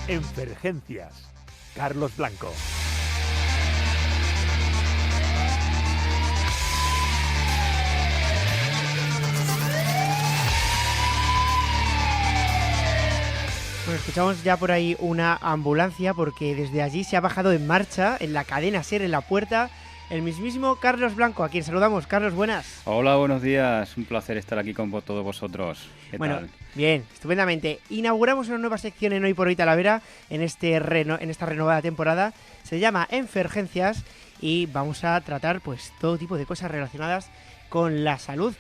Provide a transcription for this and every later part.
Enfergencias. Carlos Blanco. Bueno, escuchamos ya por ahí una ambulancia porque desde allí se ha bajado en marcha, en la cadena SER, en la puerta, el mismísimo Carlos Blanco, a quien saludamos. Carlos, buenas. Hola, buenos días. Un placer estar aquí con todos vosotros. ¿Qué tal? Bien, estupendamente. Inauguramos una nueva sección en Hoy por Hoy Talavera en esta renovada temporada. Se llama Enfergencias y vamos a tratar pues todo tipo de cosas relacionadas con la salud.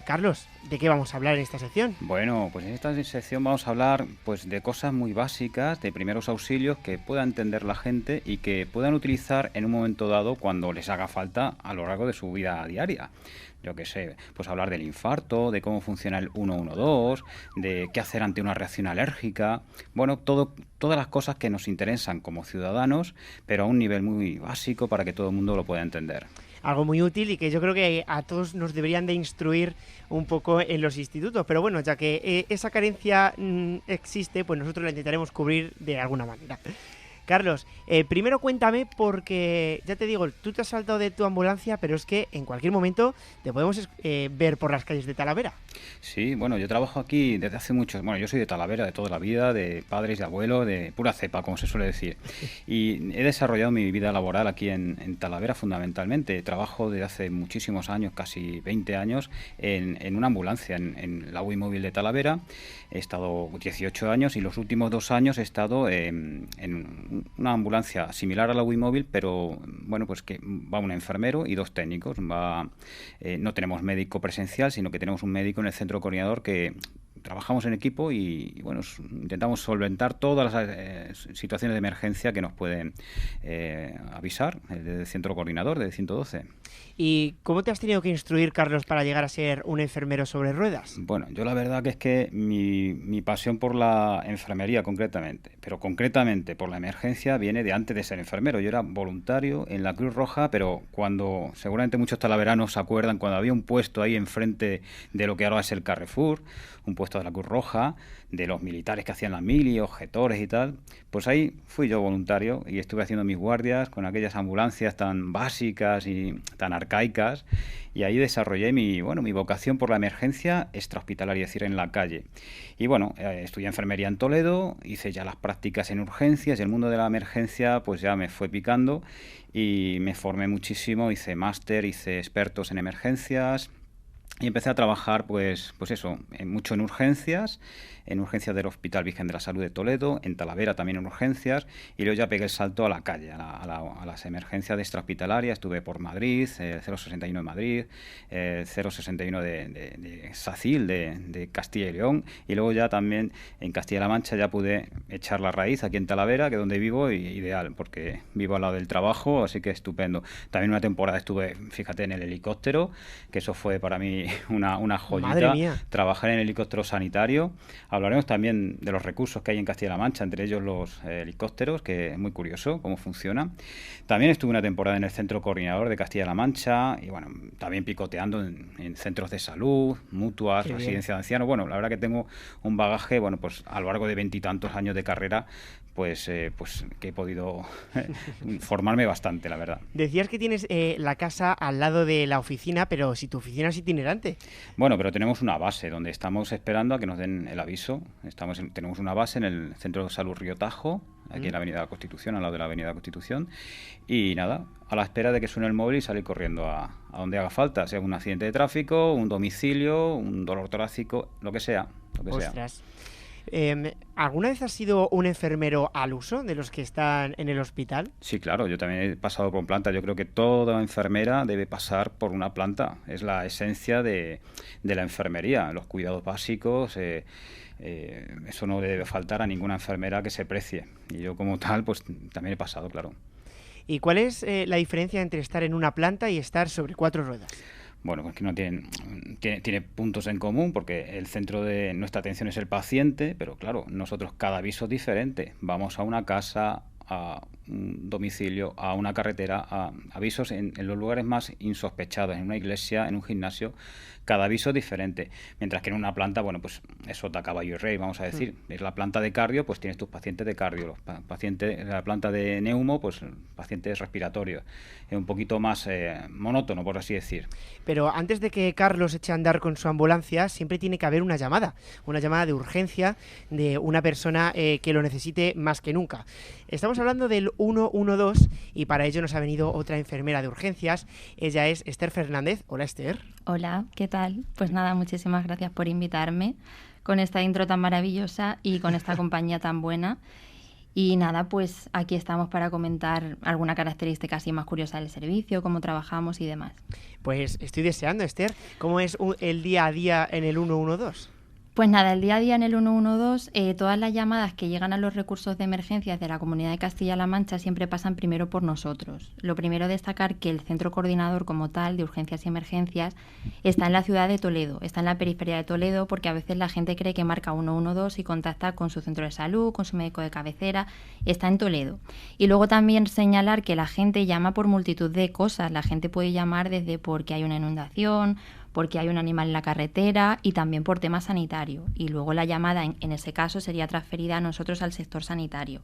Carlos, ¿de qué vamos a hablar en esta sección? Bueno, pues en esta sección vamos a hablar pues de cosas muy básicas, de primeros auxilios que pueda entender la gente y que puedan utilizar en un momento dado cuando les haga falta a lo largo de su vida diaria. Yo qué sé, pues hablar del infarto, de cómo funciona el 112, de qué hacer ante una reacción alérgica. Bueno, todas las cosas que nos interesan como ciudadanos, pero a un nivel muy básico para que todo el mundo lo pueda entender. Algo muy útil y que yo creo que a todos nos deberían de instruir un poco en los institutos. Pero bueno, ya que esa carencia existe, pues nosotros la intentaremos cubrir de alguna manera. Carlos, primero cuéntame porque, ya te digo, tú te has saltado de tu ambulancia, pero es que en cualquier momento te podemos ver por las calles de Talavera. Sí, bueno, yo trabajo aquí desde hace muchos... Bueno, yo soy de Talavera de toda la vida, de padres, de abuelos, de pura cepa, como se suele decir. Y he desarrollado mi vida laboral aquí en Talavera fundamentalmente. Trabajo desde hace muchísimos años, casi 20 años, en una ambulancia, en la UI móvil de Talavera. He estado 18 años y los últimos 2 años he estado en una ambulancia similar a la UI móvil, pero bueno, pues que va un enfermero y 2 técnicos. No tenemos médico presencial, sino que tenemos un médico en el centro coordinador que trabajamos en equipo y bueno, intentamos solventar todas las situaciones de emergencia que nos pueden avisar desde el centro coordinador, desde 112. ¿Y cómo te has tenido que instruir, Carlos, para llegar a ser un enfermero sobre ruedas? Bueno, yo la verdad que es que mi pasión por la enfermería concretamente, pero concretamente por la emergencia, viene de antes de ser enfermero. Yo era voluntario en la Cruz Roja, pero cuando, seguramente muchos talaveranos se acuerdan, cuando había un puesto ahí enfrente de lo que ahora es el Carrefour, un puesto de la Cruz Roja, de los militares que hacían la mili, objetores y tal, pues ahí fui yo voluntario y estuve haciendo mis guardias con aquellas ambulancias tan básicas y tan arcaicas, y ahí desarrollé mi vocación por la emergencia extrahospitalaria, es decir, en la calle. Y bueno, estudié enfermería en Toledo, hice ya las prácticas en urgencias y el mundo de la emergencia pues ya me fue picando y me formé muchísimo, hice máster, hice expertos en emergencias. Y empecé a trabajar, pues eso, mucho en urgencias del Hospital Virgen de la Salud de Toledo, en Talavera también en urgencias, y luego ya pegué el salto a la calle, a las emergencias de extrahospitalarias. Estuve por Madrid, el 061 de Madrid, el 061 de SACIL, de Castilla y León, y luego ya también en Castilla-La Mancha ya pude echar la raíz aquí en Talavera, que es donde vivo, y ideal, porque vivo al lado del trabajo, así que estupendo. También una temporada estuve, fíjate, en el helicóptero, que eso fue para mí una joyita. Madre mía. Trabajar en helicóptero sanitario. Hablaremos también de los recursos que hay en Castilla-La Mancha, entre ellos los helicópteros, que es muy curioso cómo funciona. También estuve una temporada en el centro coordinador de Castilla-La Mancha y bueno, también picoteando en centros de salud, mutuas, Qué residencia de ancianos. Bueno, la verdad que tengo un bagaje, bueno, pues a lo largo de 20 y tantos años de carrera, pues que he podido formarme bastante, la verdad. Decías que tienes la casa al lado de la oficina, pero si tu oficina es itinerante. Bueno, pero tenemos una base donde estamos esperando a que nos den el aviso. Tenemos una base en el Centro de Salud Río Tajo, aquí en la Avenida de la Constitución, al lado de la Avenida de la Constitución. Y nada, a la espera de que suene el móvil y salir corriendo a donde haga falta, sea un accidente de tráfico, un domicilio, un dolor torácico, lo que sea. Ostras. ¿Alguna vez has sido un enfermero al uso de los que están en el hospital? Sí, claro, yo también he pasado por planta. Yo creo que toda enfermera debe pasar por una planta. Es la esencia de la enfermería, los cuidados básicos. Eso no debe faltar a ninguna enfermera que se precie. Y yo como tal, pues también he pasado, claro. ¿Y cuál es la diferencia entre estar en una planta y estar sobre 4 ruedas? Bueno, pues que no tiene puntos en común, porque el centro de nuestra atención es el paciente, pero claro, nosotros cada aviso es diferente. Vamos a una casa, a un domicilio, a una carretera, a avisos en los lugares más insospechados, en una iglesia, en un gimnasio. Cada aviso es diferente, mientras que en una planta, bueno, pues es sota, caballo y rey, vamos a decir. Es la planta de cardio, pues tienes tus pacientes de cardio, los pacientes, la planta de neumo, pues pacientes respiratorios. Es un poquito más monótono, por así decir. Pero antes de que Carlos eche a andar con su ambulancia, siempre tiene que haber una llamada de urgencia de una persona que lo necesite más que nunca. Estamos hablando del 112 y para ello nos ha venido otra enfermera de urgencias. Ella es Esther Fernández. Hola, Esther. Hola, ¿qué tal? Pues nada, muchísimas gracias por invitarme con esta intro tan maravillosa y con esta compañía tan buena. Y nada, pues aquí estamos para comentar alguna característica así más curiosa del servicio, cómo trabajamos y demás. Pues estoy deseando, Esther. ¿Cómo es el día a día en el 112? Pues nada, el día a día en el 112, todas las llamadas que llegan a los recursos de emergencias de la Comunidad de Castilla-La Mancha siempre pasan primero por nosotros. Lo primero, destacar que el centro coordinador como tal de urgencias y emergencias está en la ciudad de Toledo, está en la periferia de Toledo, porque a veces la gente cree que marca 112 y contacta con su centro de salud, con su médico de cabecera. Está en Toledo. Y luego también señalar que la gente llama por multitud de cosas. La gente puede llamar desde porque hay una inundación, porque hay un animal en la carretera y también por tema sanitario. Y luego la llamada en ese caso sería transferida a nosotros al sector sanitario.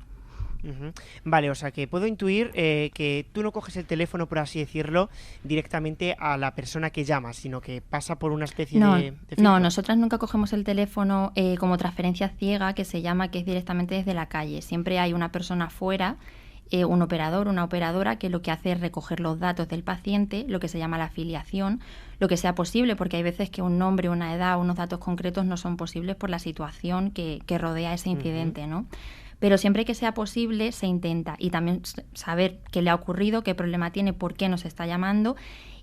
Vale, o sea que puedo intuir que tú no coges el teléfono, por así decirlo, directamente a la persona que llama, sino que pasa por una especie de filtro. No, nosotras nunca cogemos el teléfono como transferencia ciega, que se llama, que es directamente desde la calle. Siempre hay una persona fuera, un operador, una operadora, que lo que hace es recoger los datos del paciente, lo que se llama la afiliación, lo que sea posible, porque hay veces que un nombre, una edad, unos datos concretos no son posibles por la situación que rodea ese incidente, ¿no? Pero siempre que sea posible se intenta, y también saber qué le ha ocurrido, qué problema tiene, por qué nos está llamando.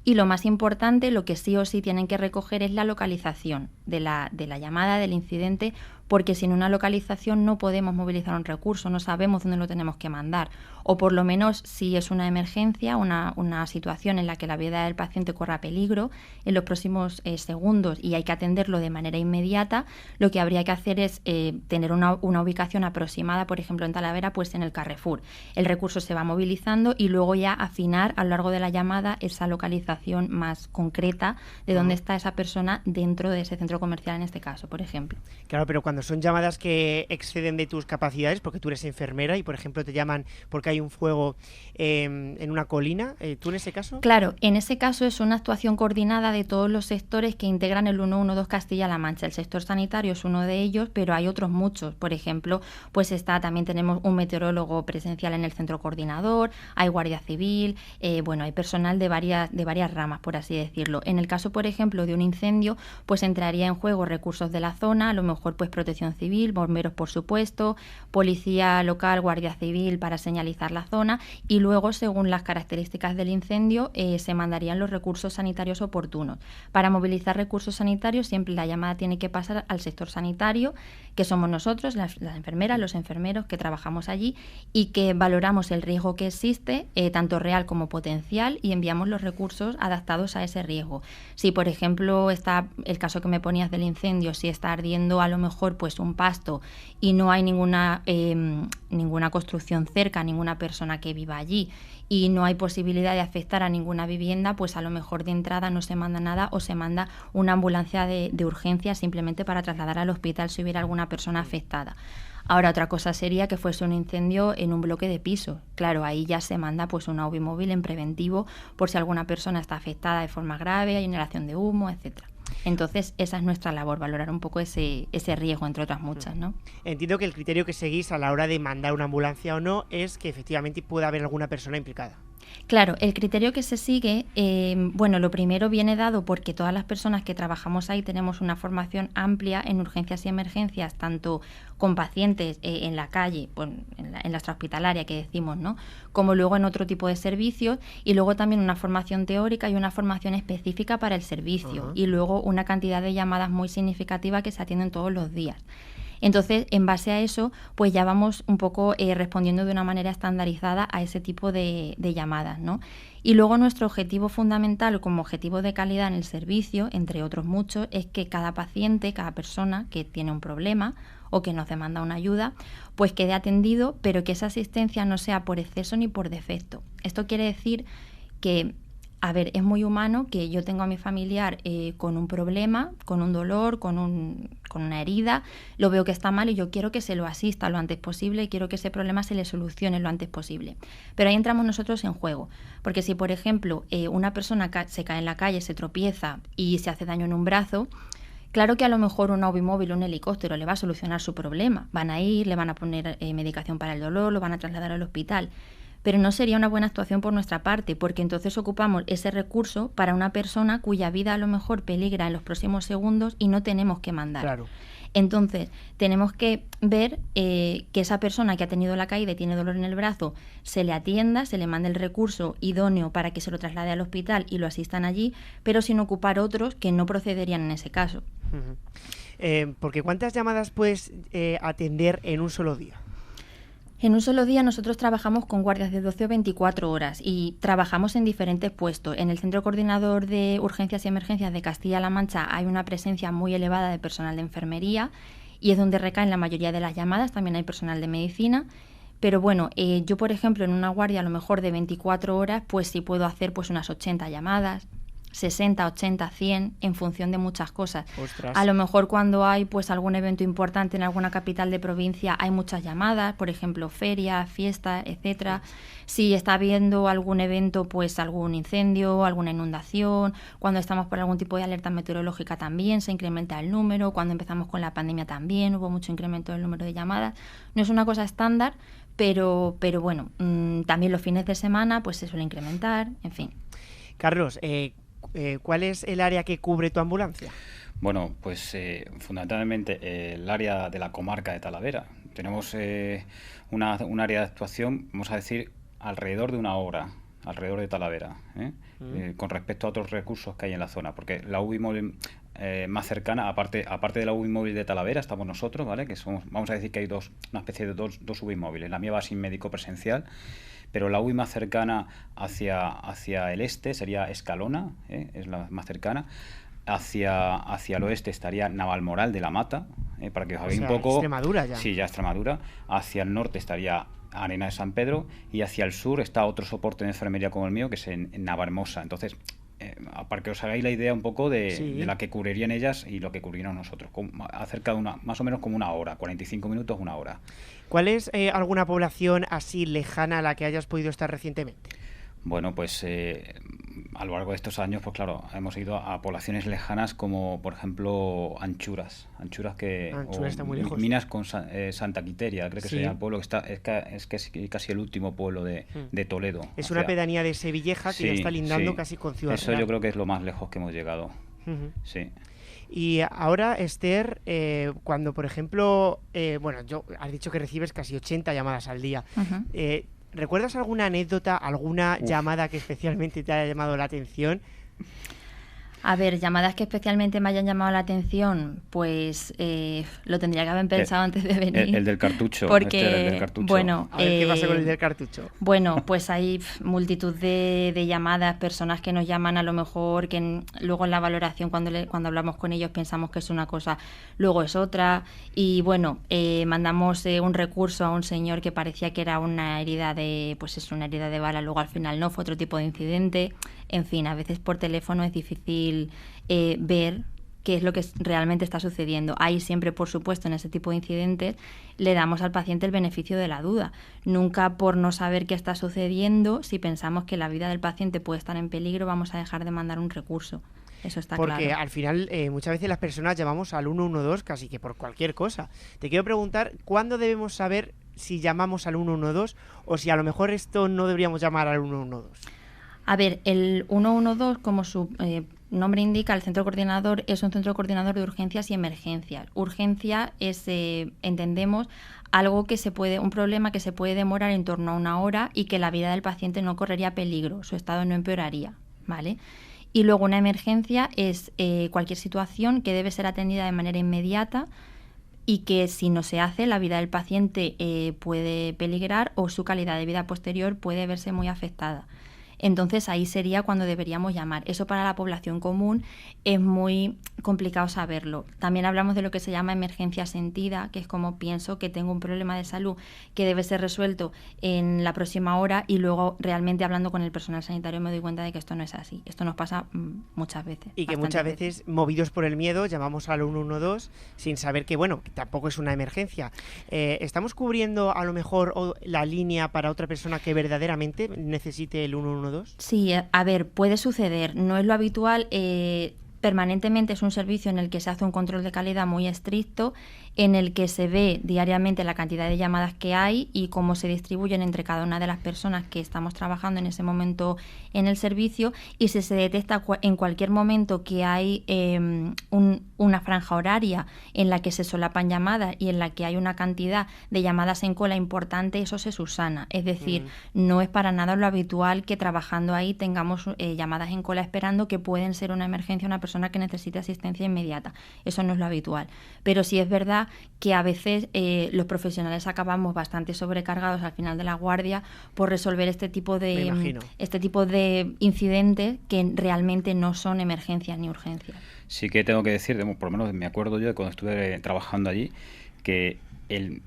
Y lo más importante, lo que sí o sí tienen que recoger es la localización de la llamada, del incidente, porque sin una localización no podemos movilizar un recurso, no sabemos dónde lo tenemos que mandar. O por lo menos, si es una emergencia, una situación en la que la vida del paciente corra peligro en los próximos segundos y hay que atenderlo de manera inmediata, lo que habría que hacer es tener una ubicación aproximada, por ejemplo en Talavera, pues en el Carrefour. El recurso se va movilizando y luego ya afinar a lo largo de la llamada esa localización más concreta de dónde está esa persona dentro de ese centro comercial, en este caso, por ejemplo. Claro, pero cuando son llamadas que exceden de tus capacidades, porque tú eres enfermera y, por ejemplo, te llaman porque hay un fuego en una colina, ¿tú en ese caso? Claro, en ese caso es una actuación coordinada de todos los sectores que integran el 112 Castilla-La Mancha. El sector sanitario es uno de ellos, pero hay otros muchos. Por ejemplo, pues también tenemos un meteorólogo presencial en el centro coordinador, hay guardia civil, hay personal de varias ramas, por así decirlo. En el caso, por ejemplo, de un incendio, pues entraría en juego recursos de la zona, a lo mejor pues protección civil, bomberos por supuesto, policía local, guardia civil para señalizar la zona, y luego, según las características del incendio, se mandarían los recursos sanitarios oportunos. Para movilizar recursos sanitarios siempre la llamada tiene que pasar al sector sanitario, que somos nosotros, las enfermeras, los enfermeros que trabajamos allí y que valoramos el riesgo que existe, tanto real como potencial, y enviamos los recursos adaptados a ese riesgo. Si, por ejemplo, está el caso que me ponías del incendio, si está ardiendo a lo mejor pues un pasto y no hay ninguna construcción cerca, ninguna persona que viva allí y no hay posibilidad de afectar a ninguna vivienda, pues a lo mejor de entrada no se manda nada o se manda una ambulancia de urgencia simplemente para trasladar al hospital si hubiera alguna persona afectada. Ahora, otra cosa sería que fuese un incendio en un bloque de piso. Claro, ahí ya se manda pues una UBI móvil en preventivo por si alguna persona está afectada de forma grave, hay inhalación de humo, etcétera. Entonces, esa es nuestra labor, valorar un poco ese riesgo, entre otras muchas, ¿no? Entiendo que el criterio que seguís a la hora de mandar una ambulancia o no es que efectivamente pueda haber alguna persona implicada. Claro, el criterio que se sigue, lo primero viene dado porque todas las personas que trabajamos ahí tenemos una formación amplia en urgencias y emergencias, tanto con pacientes en la calle, en la extrahospitalaria que decimos, ¿no?, como luego en otro tipo de servicios, y luego también una formación teórica y una formación específica para el servicio, y luego una cantidad de llamadas muy significativa que se atienden todos los días. Entonces, en base a eso, pues ya vamos un poco respondiendo de una manera estandarizada a ese tipo de llamadas, ¿no? Y luego nuestro objetivo fundamental como objetivo de calidad en el servicio, entre otros muchos, es que cada paciente, cada persona que tiene un problema o que nos demanda una ayuda, pues quede atendido, pero que esa asistencia no sea por exceso ni por defecto. Esto quiere decir que, a ver, es muy humano que yo tengo a mi familiar con un problema, con un dolor, con una herida, lo veo que está mal y yo quiero que se lo asista lo antes posible y quiero que ese problema se le solucione lo antes posible. Pero ahí entramos nosotros en juego, porque si, por ejemplo, una persona se cae en la calle, se tropieza y se hace daño en un brazo, claro que a lo mejor un móvil o un helicóptero le va a solucionar su problema. Van a ir, le van a poner medicación para el dolor, lo van a trasladar al hospital. Pero no sería una buena actuación por nuestra parte, porque entonces ocupamos ese recurso para una persona cuya vida a lo mejor peligra en los próximos segundos y no tenemos que mandar. Claro. Entonces, tenemos que ver que esa persona que ha tenido la caída y tiene dolor en el brazo, se le atienda, se le mande el recurso idóneo para que se lo traslade al hospital y lo asistan allí, pero sin ocupar otros que no procederían en ese caso. Porque ¿cuántas llamadas puedes atender en un solo día? En un solo día nosotros trabajamos con guardias de 12 o 24 horas y trabajamos en diferentes puestos. En el Centro Coordinador de Urgencias y Emergencias de Castilla-La Mancha hay una presencia muy elevada de personal de enfermería y es donde recaen la mayoría de las llamadas. También hay personal de medicina. Pero bueno, yo por ejemplo en una guardia a lo mejor de 24 horas pues sí puedo hacer pues unas 80 llamadas. 60, 80, 100 en función de muchas cosas. Ostras. A lo mejor cuando hay pues algún evento importante en alguna capital de provincia hay muchas llamadas, por ejemplo, ferias, fiestas, etcétera. Si está habiendo algún evento, pues algún incendio, alguna inundación, cuando estamos por algún tipo de alerta meteorológica también se incrementa el número, cuando empezamos con la pandemia también hubo mucho incremento del número de llamadas. No es una cosa estándar, pero bueno, también los fines de semana pues se suele incrementar, en fin. Carlos, ¿cuál es el área que cubre tu ambulancia? Bueno, pues fundamentalmente el área de la comarca de Talavera. Tenemos un área de actuación, vamos a decir, alrededor de una hora, alrededor de Talavera, con respecto a otros recursos que hay en la zona, porque la UBI móvil más cercana, aparte de la UBI móvil de Talavera, estamos nosotros, ¿vale? Que somos, vamos a decir que hay una especie de dos UBI móviles. La mía va sin médico presencial, pero la UBI más cercana hacia el este sería Escalona, es la más cercana. Hacia el oeste estaría Navalmoral de la Mata, para que os hagáis un poco... Extremadura ya. Sí, ya Extremadura. Hacia el norte estaría Arena de San Pedro y hacia el sur está otro soporte de enfermería como el mío, que es en Navarmosa. Entonces, para que os hagáis la idea un poco de la que cubrirían ellas y lo que cubriríamos nosotros, acerca de más o menos como una hora, 45 minutos, una hora. ¿Cuál es alguna población así lejana a la que hayas podido estar recientemente? Bueno, pues a lo largo de estos años, pues claro, hemos ido a poblaciones lejanas como, por ejemplo, Anchuras que está muy lejos. Minas con Santa Quiteria, creo que se llama el pueblo, que es casi el último pueblo de Toledo. Es una pedanía de Sevilleja que ya está lindando casi con Ciudad Real. Eso yo creo que es lo más lejos que hemos llegado. Sí. Y ahora, Esther, cuando, por ejemplo, has dicho que recibes casi 80 llamadas al día. ¿Recuerdas alguna anécdota, alguna llamada que especialmente te haya llamado la atención? A ver, llamadas que especialmente me hayan llamado la atención, pues lo tendría que haber pensado antes de venir. El del cartucho. Porque, el del cartucho. Bueno, a ver, ¿qué pasa con el del cartucho? Bueno, pues hay multitud de llamadas, personas que nos llaman a lo mejor, que luego en la valoración cuando hablamos con ellos pensamos que es una cosa, luego es otra. Y bueno, mandamos un recurso a un señor que parecía que era una herida de bala, luego al final no, fue otro tipo de incidente. En fin, a veces por teléfono es difícil ver qué es lo que realmente está sucediendo. Ahí siempre, por supuesto, en ese tipo de incidentes le damos al paciente el beneficio de la duda. Nunca por no saber qué está sucediendo, si pensamos que la vida del paciente puede estar en peligro, vamos a dejar de mandar un recurso. Eso está claro. Porque al final muchas veces las personas llamamos al 112 casi que por cualquier cosa. Te quiero preguntar, ¿cuándo debemos saber si llamamos al 112 o si a lo mejor esto no deberíamos llamar al 112? A ver, el 112, como su nombre indica, el centro coordinador es un centro coordinador de urgencias y emergencias. Urgencia es, entendemos, un problema que se puede demorar en torno a una hora y que la vida del paciente no correría peligro, su estado no empeoraría, ¿vale? Y luego una emergencia es cualquier situación que debe ser atendida de manera inmediata y que si no se hace, la vida del paciente puede peligrar o su calidad de vida posterior puede verse muy afectada. Entonces ahí sería cuando deberíamos llamar. Eso para la población común es muy complicado saberlo. También hablamos de lo que se llama emergencia sentida, que es como pienso que tengo un problema de salud que debe ser resuelto en la próxima hora y luego realmente hablando con el personal sanitario me doy cuenta de que esto no es así. Esto nos pasa muchas veces. Y que muchas veces, movidos por el miedo, llamamos al 112 sin saber que, bueno, que tampoco es una emergencia. ¿Estamos cubriendo a lo mejor la línea para otra persona que verdaderamente necesite el 112? Sí, a ver, puede suceder. No es lo habitual. Permanentemente es un servicio en el que se hace un control de calidad muy estricto, en el que se ve diariamente la cantidad de llamadas que hay y cómo se distribuyen entre cada una de las personas que estamos trabajando en ese momento en el servicio, y si se detecta en cualquier momento que hay una franja horaria en la que se solapan llamadas y en la que hay una cantidad de llamadas en cola importante, eso se subsana. Es decir, no es para nada lo habitual que trabajando ahí tengamos llamadas en cola esperando que pueden ser una emergencia, una persona que necesite asistencia inmediata. Eso no es lo habitual. Pero sí es verdad que a veces los profesionales acabamos bastante sobrecargados al final de la guardia por resolver este tipo de incidentes que realmente no son emergencias ni urgencias. Sí que tengo que decir, por lo menos me acuerdo yo de cuando estuve trabajando allí, que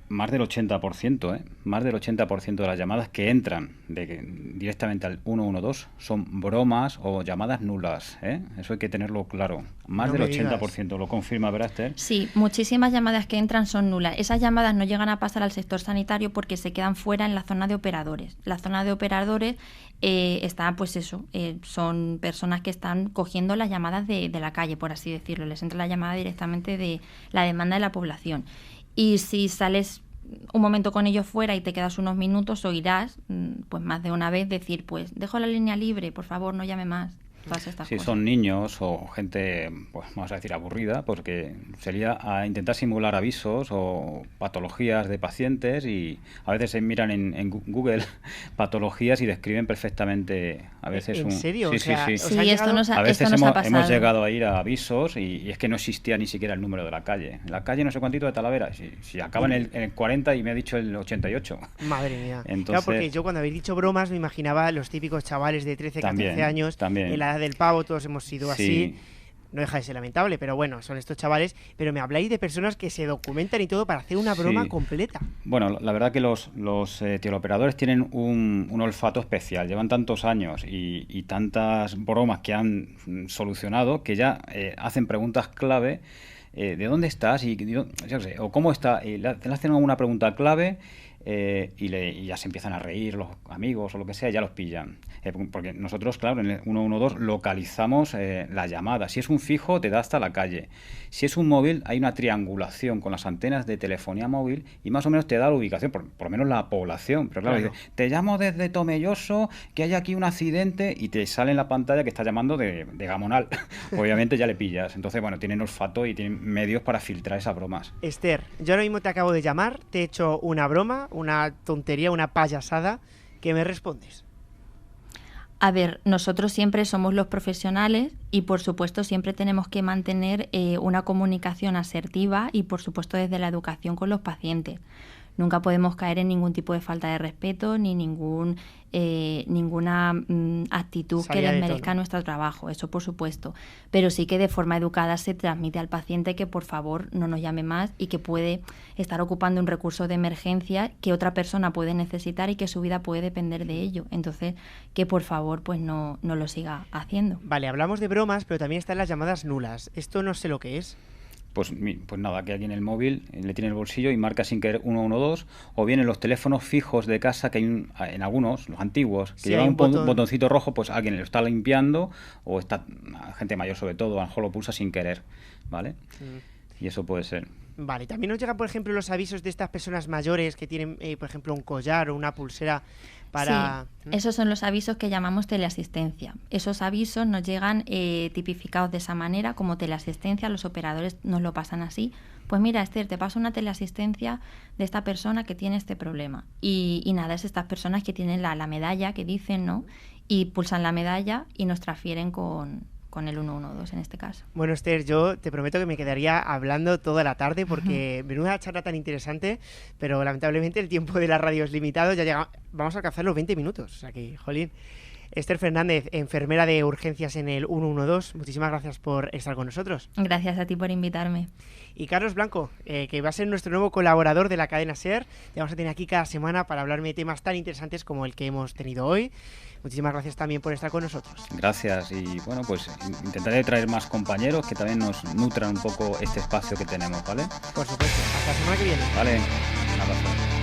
más del 80%, más del 80% de las llamadas que entran directamente al 112 son bromas o llamadas nulas. Eso hay que tenerlo claro. Más del 80%, ¿lo confirma, verdad, Esther? Sí, muchísimas llamadas que entran son nulas. Esas llamadas no llegan a pasar al sector sanitario porque se quedan fuera en la zona de operadores. La zona de operadores está, pues eso, son personas que están cogiendo las llamadas de la calle, por así decirlo. Les entra la llamada directamente de la demanda de la población. Y si sales un momento con ellos fuera y te quedas unos minutos, oirás pues más de una vez decir, pues dejo la línea libre, por favor, no llame más. Todas estas cosas. Son niños o gente, pues vamos a decir, aburrida, porque sería a intentar simular avisos o patologías de pacientes, y a veces se miran en Google patologías y describen perfectamente a veces ¿En serio? Sí, o sea, sí. Sí, esto nos ha A veces pasado. hemos llegado a ir a avisos y es que no existía ni siquiera el número de la calle. La calle no sé cuántito de Talavera, si acaba en el 40 y me ha dicho el 88. Madre mía. Entonces, claro, porque yo cuando habéis dicho bromas me imaginaba los típicos chavales de 13, 14 años, en la edad del pavo, todos hemos sido así. No deja de ser lamentable, pero bueno, son estos chavales. Pero me habláis de personas que se documentan y todo para hacer una broma completa. Bueno, la verdad que los teleoperadores tienen un olfato especial. Llevan tantos años y tantas bromas que han solucionado que ya hacen preguntas clave. ¿De dónde estás? O ¿cómo está? Le hacen alguna pregunta clave y ya se empiezan a reír los amigos o lo que sea, ya los pillan. Porque nosotros, claro, en el 112 localizamos la llamada. Si es un fijo, te da hasta la calle. Si es un móvil, hay una triangulación con las antenas de telefonía móvil y más o menos te da la ubicación, por lo menos la población. Pero claro, dice, te llamo desde Tomelloso, que hay aquí un accidente, y te sale en la pantalla que está llamando de Gamonal. Obviamente ya le pillas. Entonces, bueno, tienen olfato y tienen medios para filtrar esas bromas. Esther, yo ahora mismo te acabo de llamar, te he hecho una broma, una tontería, una payasada. ¿Qué me respondes? A ver, nosotros siempre somos los profesionales y por supuesto siempre tenemos que mantener una comunicación asertiva y por supuesto desde la educación con los pacientes. Nunca podemos caer en ningún tipo de falta de respeto ni ninguna actitud que desmerezca nuestro trabajo, eso por supuesto. Pero sí que de forma educada se transmite al paciente que por favor no nos llame más y que puede estar ocupando un recurso de emergencia que otra persona puede necesitar y que su vida puede depender de ello. Entonces, que por favor pues no lo siga haciendo. Vale, hablamos de bromas, pero también están las llamadas nulas. Esto no sé lo que es. Pues nada, que alguien en el móvil le tiene el bolsillo y marca sin querer 112, o bien en los teléfonos fijos de casa, que hay en algunos, los antiguos, que llevan un botoncito rojo, pues alguien lo está limpiando, o está gente mayor sobre todo, a lo mejor lo pulsa sin querer, ¿vale? Y eso puede ser. Vale, también nos llegan, por ejemplo, los avisos de estas personas mayores que tienen, por ejemplo, un collar o una pulsera para... Sí, esos son los avisos que llamamos teleasistencia. Esos avisos nos llegan tipificados de esa manera, como teleasistencia, los operadores nos lo pasan así. Pues mira, Esther, te paso una teleasistencia de esta persona que tiene este problema. Y nada, es estas personas que tienen la medalla que dicen, ¿no? Y pulsan la medalla y nos transfieren con con el 112 en este caso. Bueno, Esther, yo te prometo que me quedaría hablando toda la tarde porque menuda charla tan interesante, pero lamentablemente el tiempo de la radio es limitado, vamos a alcanzar los 20 minutos, o sea que, jolín. Esther Fernández, enfermera de urgencias en el 112, muchísimas gracias por estar con nosotros. Gracias a ti por invitarme. Y Carlos Blanco, que va a ser nuestro nuevo colaborador de la cadena SER, te vamos a tener aquí cada semana para hablarme de temas tan interesantes como el que hemos tenido hoy. Muchísimas gracias también por estar con nosotros. Gracias, y bueno, pues intentaré traer más compañeros que también nos nutran un poco este espacio que tenemos, ¿vale? Por supuesto, hasta la semana que viene. Vale, un abrazo.